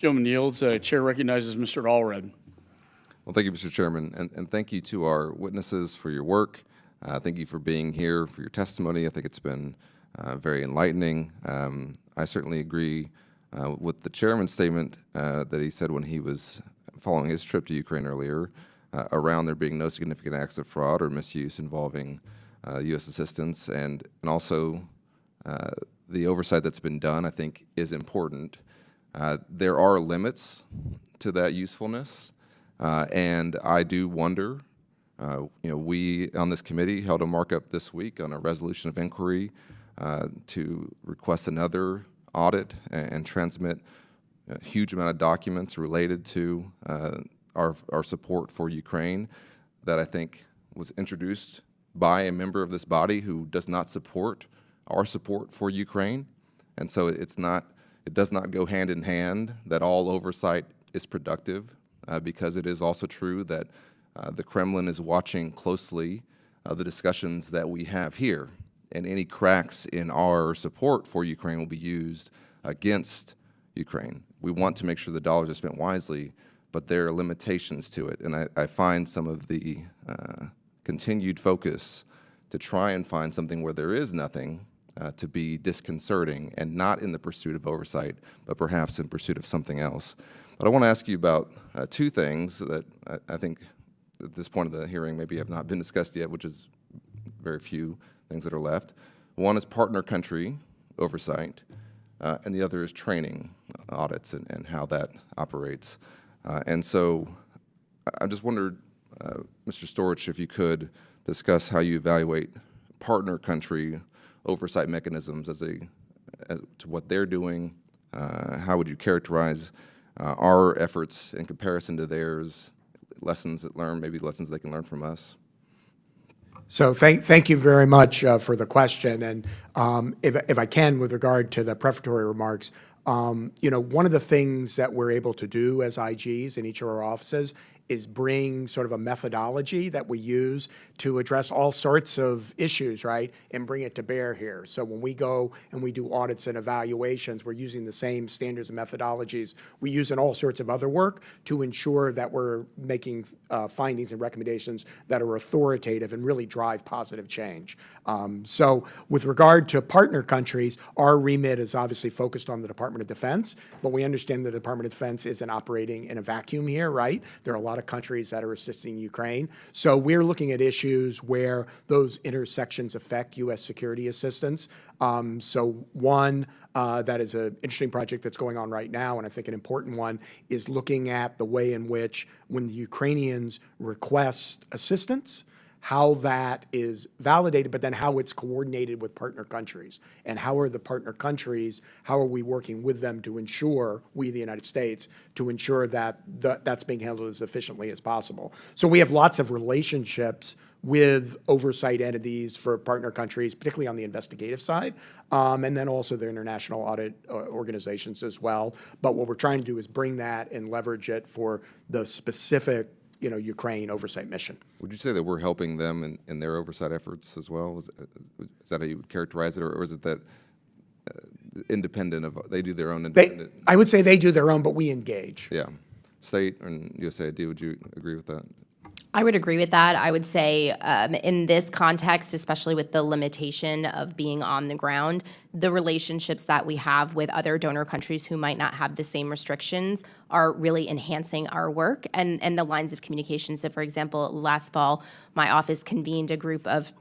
Gentleman yields. Chair recognizes Mr. Allred. Well, thank you, Mr. Chairman, and thank you to our witnesses for your work. Thank you for being here, for your testimony. I think it's been very enlightening. I certainly agree with the chairman's statement that he said when he was following his trip to Ukraine earlier around there being no significant acts of fraud or misuse involving U.S. assistance, and also the oversight that's been done, I think, is important. There are limits to that usefulness, and I do wonder, we on this committee held a markup this week on a resolution of inquiry to request another audit and transmit a huge amount of documents related to our support for Ukraine that I think was introduced by a member of this body who does not support our support for Ukraine. And so it does not go hand in hand that all oversight is productive, because it is also true that the Kremlin is watching closely the discussions that we have here, and any cracks in our support for Ukraine will be used against Ukraine. We want to make sure the dollars are spent wisely, but there are limitations to it, and I find some of the continued focus to try and find something where there is nothing to be disconcerting, and not in the pursuit of oversight, but perhaps in pursuit of something else. But I want to ask you about two things that I think at this point of the hearing maybe have not been discussed yet, which is very few things that are left. One is partner country oversight, and the other is training audits and how that operates. And so I just wondered, Mr. Storch, if you could discuss how you evaluate partner country oversight mechanisms as to what they're doing. How would you characterize our efforts in comparison to theirs, lessons that learn, maybe lessons they can learn from us? So thank you very much for the question. And if I can, with regard to the prefatory remarks, one of the things that we're able to do as IGs in each of our offices is bring sort of a methodology that we use to address all sorts of issues, right, and bring it to bear here. So when we go and we do audits and evaluations, we're using the same standards and methodologies we use in all sorts of other work to ensure that we're making findings and recommendations that are authoritative and really drive positive change. So with regard to partner countries, our remit is obviously focused on the Department of Defense, but we understand the Department of Defense isn't operating in a vacuum here, right? There are a lot of countries that are assisting Ukraine. So we're looking at issues where those intersections affect U.S. security assistance. So one that is an interesting project that's going on right now, and I think an important one, is looking at the way in which when the Ukrainians request assistance, how that is validated, but then how it's coordinated with partner countries. And how are the partner countries, how are we working with them to ensure, we, the United States, to ensure that that's being handled as efficiently as possible. So we have lots of relationships with oversight entities for partner countries, particularly on the investigative side, and then also the international audit organizations as well. But what we're trying to do is bring that and leverage it for the specific Ukraine oversight mission. Would you say that we're helping them in their oversight efforts as well? Is that how you would characterize it, or is it that independent of, they do their own independent? I would say they do their own, but we engage. Yeah. State and USAID, would you agree with that? I would agree with that. I would say in this context, especially with the limitation of being on the ground, the relationships that we have with other donor countries who might not have the same restrictions are really enhancing our work and the lines of communication. So, for example, last fall, my office convened a group of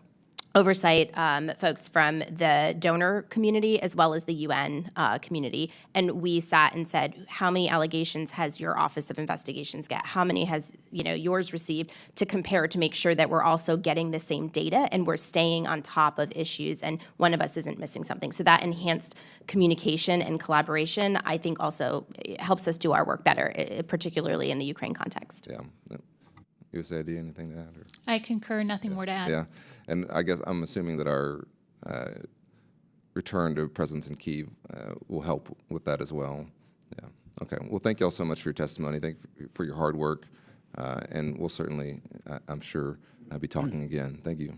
oversight folks from the donor community as well as the UN community. And we sat and said, how many allegations has your Office of Investigations get? How many has yours received, to compare to make sure that we're also getting the same data and we're staying on top of issues and one of us isn't missing something. So that enhanced communication and collaboration, I think, also helps us do our work better, particularly in the Ukraine context. Yeah. USAID, anything to add? Or? I concur, nothing more to add. Yeah, and I guess I'm assuming that our return to presence in Kyiv will help with that as well. Yeah, okay. Well, thank you all so much for your testimony. Thank you for your hard work, and we'll certainly, I'm sure, be talking again. Thank you.